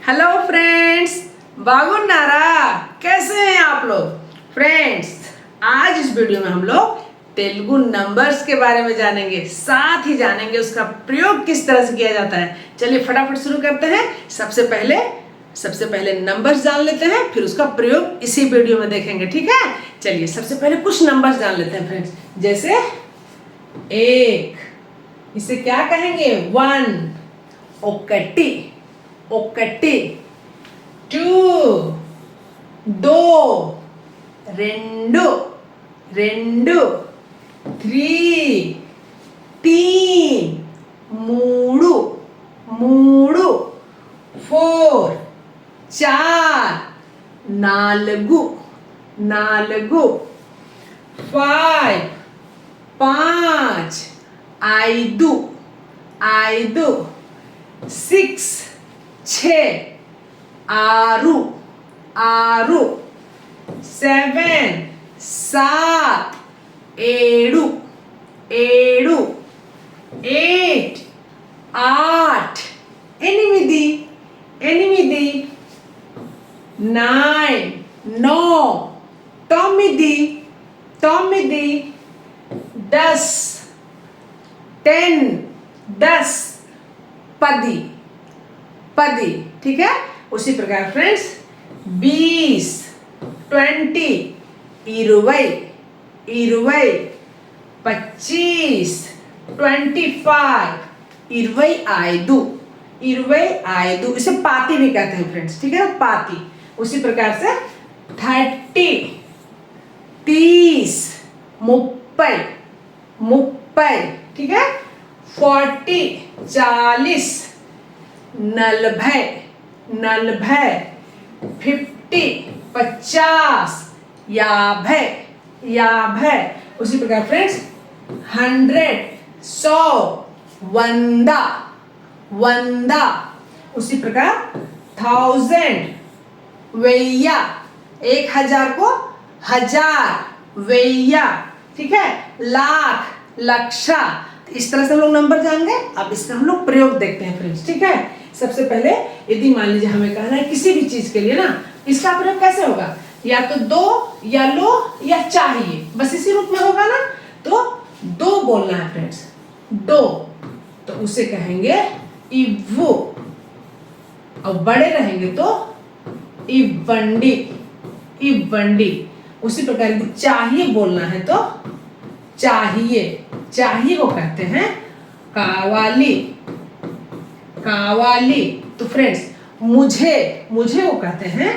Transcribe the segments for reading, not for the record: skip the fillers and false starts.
Hello friends, बागुनारा कैसे हैं आप लोग। फ्रेंड्स, आज इस वीडियो में हम लोग तेलुगु नंबर्स के बारे में जानेंगे, साथ ही जानेंगे उसका प्रयोग किस तरह से किया जाता है। चलिए फटाफट शुरू करते हैं। सबसे पहले नंबर्स जान लेते हैं, फिर उसका प्रयोग इसी वीडियो में देखेंगे, ठीक है। चलिए सबसे पहले कुछ नंबर्स जान लेते हैं फ्रेंड्स। जैसे एक, इसे क्या कहेंगे? 1, ఒకటి ఒకటి। 2, दो, రెండు రెండు। 3, तीन, మూడు మూడు। 4, चार, నాలుగు నాలుగు। 5, पाँच, ఐదు ఐదు। 6, छः, आरू आरू। 7, सात, ఏడు ఏడు। 8, आठ, ఎనిమిది ఎనిమిది। 9, नौ, తొమ్మిది తొమ్మిది। 10, 10 पदी पदी, ठीक है। उसी प्रकार फ्रेंड्स 20, 20, इरुवई इरुवई। 25, 25, इरुवई आयदु इरुवई आयदु। इसे पाती भी कहते हैं फ्रेंड्स, ठीक है ना, पाती। उसी प्रकार से 30, 30, मुप्पई मुप्पई, ठीक है। 40, 40, नलभै नलभै। 50, 50, याभै याभै। उसी प्रकार फ्रेंड्स 100, 100, वंदा वंदा। उसी प्रकार 1000, वेय्या, 1000 को हजार, वेय्या, ठीक है। लाख, लक्षा। इस तरह से हम लोग नंबर जान गए। अब इसका हम लोग प्रयोग देखते हैं फ्रेंड्स, ठीक है। सबसे पहले यदि मान लीजिए हमें कहना है किसी भी चीज के लिए ना, इसका प्रयोग कैसे होगा? या तो दो, या लो, या चाहिए, बस इसी रूप में होगा ना। तो दो बोलना है फ्रेंड्स, दो, तो उसे कहेंगे इव्वु। और बड़े रहेंगे तो इव्वंडी इव्वंडी। उसी प्रकार की चाहिए बोलना है तो चाहिए चाहिए को कहते हैं कावाली कावाली। तो फ्रेंड्स मुझे मुझे को कहते हैं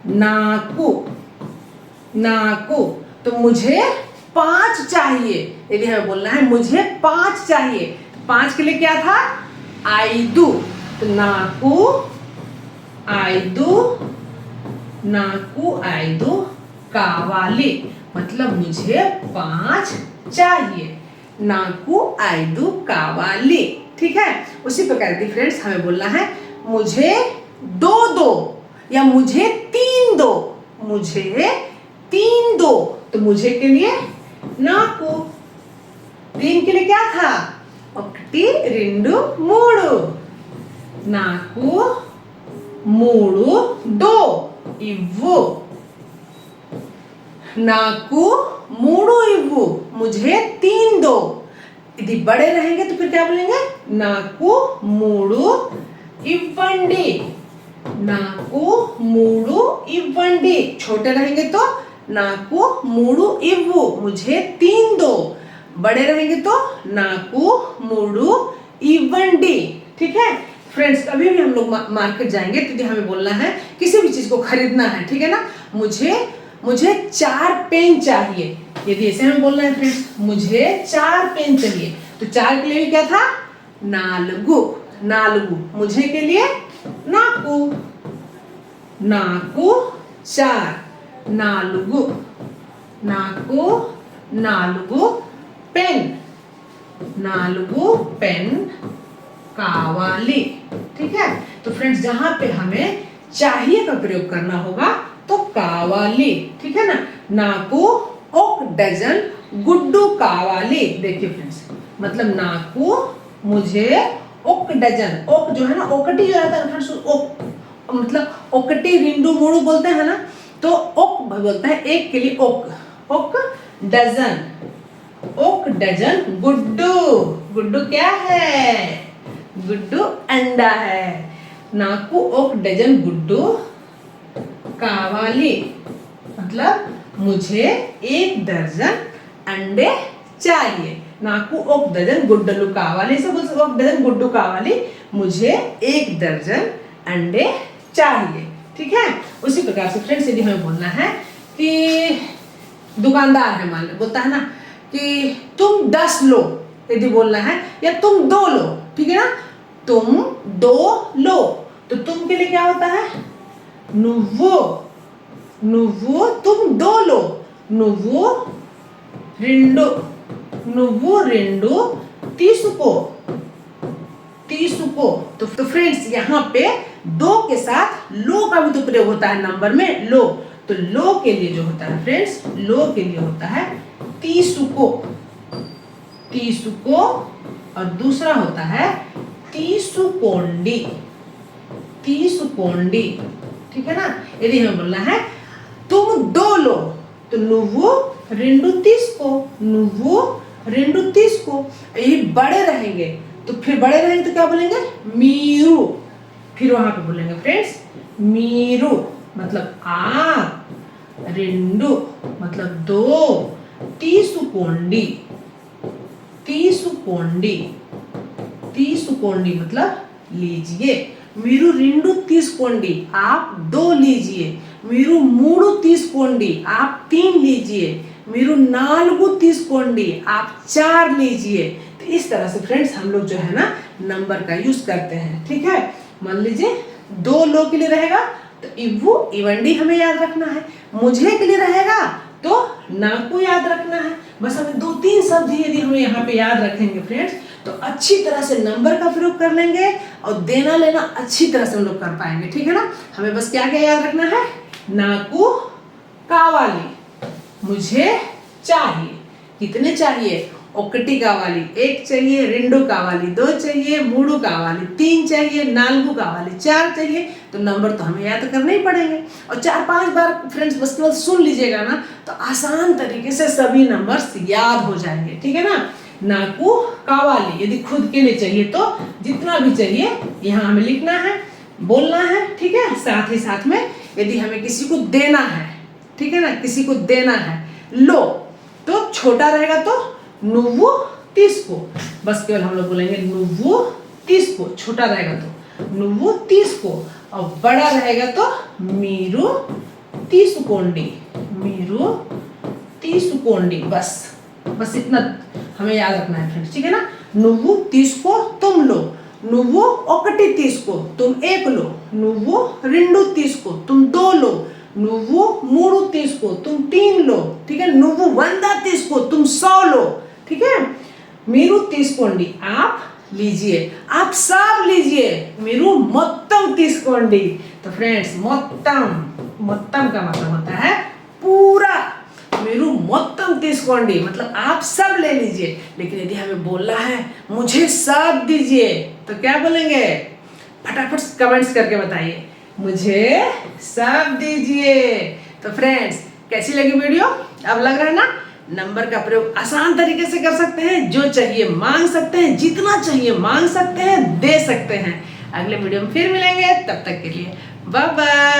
नाकू नाकू। तो मुझे 5 चाहिए, यदि हमें बोलना है मुझे 5 चाहिए। 5 के लिए क्या था? आइदू। तो नाकू आइदू नाकू आइदू कावाली, मतलब मुझे 5 चाहिए। नाकू आइदू कावाली, ठीक है। उसी प्रकार की फ्रेंड्स हमें बोलना है मुझे 2 दो, या मुझे 3 दो, मुझे 3 दो। तो मुझे के लिए नाकू, 3 के लिए क्या था? ఒకటి రెండు మూడు। नाकू 3 दो, इव्वु। नाकू 3 इव्वु, मुझे 3 दो। यदि बड़े रहेंगे तो फिर क्या बोलेंगे? नाकू 3 इव्वंडी नाकू 3 इव्वंडी। छोटे रहेंगे तो नाकू 3 इव्वु, मुझे 3 दो। बड़े रहेंगे तो नाकू 3 इव्वंडी, ठीक है। फ्रेंड्स कभी भी हम लोग मार्केट जाएंगे तो हमें बोलना है किसी भी चीज को खरीदना है, ठीक है ना। मुझे 4 पेन चाहिए, यदि ऐसे हमें बोलना है फ्रेंड्स, मुझे 4 पेन चाहिए। तो 4 के लिए क्या था? नालुगु नालुगु। मुझे के लिए नाकू नाकू 4, नालुगु नाकू नालुगु पेन नालुगु पेन कावाली, ठीक है। तो फ्रेंड्स जहां पे हमें चाहिए का प्रयोग करना होगा तो कावाली, ठीक है ना। नाकू 1 डजन गुड्डू कावाली। देखिए फ्रेंड्स, मतलब नाकू मुझे 1 डजन, ओक जो है ना, ओकटी जो रहता है फ्रेंड्स, ओक मतलब ఒకటి రెండు మూడు बोलते हैं ना, तो ओक बोलते हैं एक के लिए ओक। ओक डजन, ओक डजन। गुड्डू, गुड्डू क्या है? गुड्डू अंडा है। नाकू ओक डजन गुड्डू कावाली, मतलब मुझे 1 दर्जन अंडे चाहिए। नाकू ओक डजन गुड्डलू कावाली से बोल ओक डजन गुड्डू कावाली, मुझे 1 दर्जन अंडे चाहिए। ठीक है, उसी प्रकार से फ्रेंड्स यदि हमें बोलना है कि दुकानदार है, मान लो बोलता है ना कि तुम 10 लो, यदि बोलना है, या तुम 2 लो, ठीक है ना, तुम 2 लो, तो तुम के लिए क्या होता है? नुव्वो, नुव्वो तुम 2 लो, नुव्वो रिंडो, नुव्वो रिंडो तीसुको, तीसुको। तो फ्रेंड्स यहाँ पे 2 के साथ लो का भी तो प्रयोग होता है नंबर में, लो। तो लो के लिए जो होता है फ्रेंड्स, लो के लिए होता है तीसुको, तीसुको। और दूसरा होता है तीसुकोंडी, तीसुकोंडी। ठीक है ना, यदि हमें बोलना है तुम 2 लो, तो नुव्वो रिंडू तीसको, नुव्वो रिंडू तीसको। ये बड़े रहेंगे, तो फिर बड़े रहेंगे तो क्या बोलेंगे? मीरू। फिर वहां पे बोलेंगे फ्रेंड्स मीरू, मतलब आप, रिंडू मतलब 2, तीसुकोंडी, तीसुकोंडी, तीसुकोंडी मतलब लीजिए। मीरू रिंडू तीसकोंडी, आप 2 लीजिए। मीरू मूडू तीसकोंडी, आप 3 लीजिए। मीरू नालगू तीसकोंडी, आप 4 लीजिए। तो इस तरह से फ्रेंड्स हम लोग जो है ना नंबर का यूज करते हैं। ठीक है, मान लीजिए 2 लो के लिए रहेगा तो इव्वू इवंडी हमें याद रखना है। मुझे के लिए रहेगा तो नाकू याद रखना है। बस हमें 2-3 शब्द ही यदि हम यहाँ पे याद रखेंगे फ्रेंड्स, तो अच्छी तरह से नंबर का प्रयोग कर लेंगे और देना लेना अच्छी तरह से हम लोग कर पाएंगे। ठीक है ना, हमें बस क्या क्या याद रखना है? नाकू कावाली, मुझे चाहिए। कितने चाहिए? ఒకటి కావాలి, 1 चाहिए, 2 కావాలి, 2 चाहिए, 3 కావాలి, 3 चाहिए, 4 కావాలి, 4 चाहिए। तो नंबर तो हमें याद करने ही पड़ेंगे। और 4-5 बार फ्रेंड्स बस केवल सुन लीजिएगा ना, तो आसान तरीके से सभी नंबर्स याद हो जाएंगे। ठीक है ना, नाकू कावाली यदि खुद के लिए चाहिए तो जितना भी चाहिए यहाँ हमें लिखना है, बोलना है। ठीक है, साथ ही साथ में यदि हमें किसी को देना है, ठीक है ना, किसी को देना है, लो, तो छोटा रहेगा तो नुव्वु तीसको, बस केवल हम लोग बोलेंगे नुव्वु तीसको, छोटा रहेगा तो नुव्वु तीसको, और बड़ा रहेगा तो मीरू तीसुकोंडी, मीरू तीसुकोंडी। बस बस इतना हमें याद रखना है फ्रेंड्स। ठीक है ना, नुव्वु तीसको तुम लो, नुव्वु ఒకటి తీసుకో तुम 1 लो, नुव्वु 2 తీసుకో तुम 2 लो, नुव्वु 3 తీసుకో तुम 3 लो। ठीक है, नुव्वु 100 తీసుకో तुम 100 लो। ठीक है, मीरू तीसकोंडी, आप लीजिए, आप सब लीजिए। मीरू మొత్తం తీసుకోండి। तो फ्रेंड्स మొత్తం, మొత్తం का मतलब होता है पूरा। मीरू మొత్తం తీసుకోండి मतलब आप सब ले लीजिए। लेकिन यदि हमें बोलना है मुझे सब दीजिए, तो क्या बोलेंगे? फटाफट कमेंट्स करके बताइए, मुझे सब दीजिए। तो फ्रेंड्स कैसी लगी वीडियो? अब लग रहा है ना नंबर का प्रयोग आसान तरीके से कर सकते हैं, जो चाहिए मांग सकते हैं, जितना चाहिए मांग सकते हैं, दे सकते हैं। अगले वीडियो में फिर मिलेंगे, तब तक के लिए बाय बाय।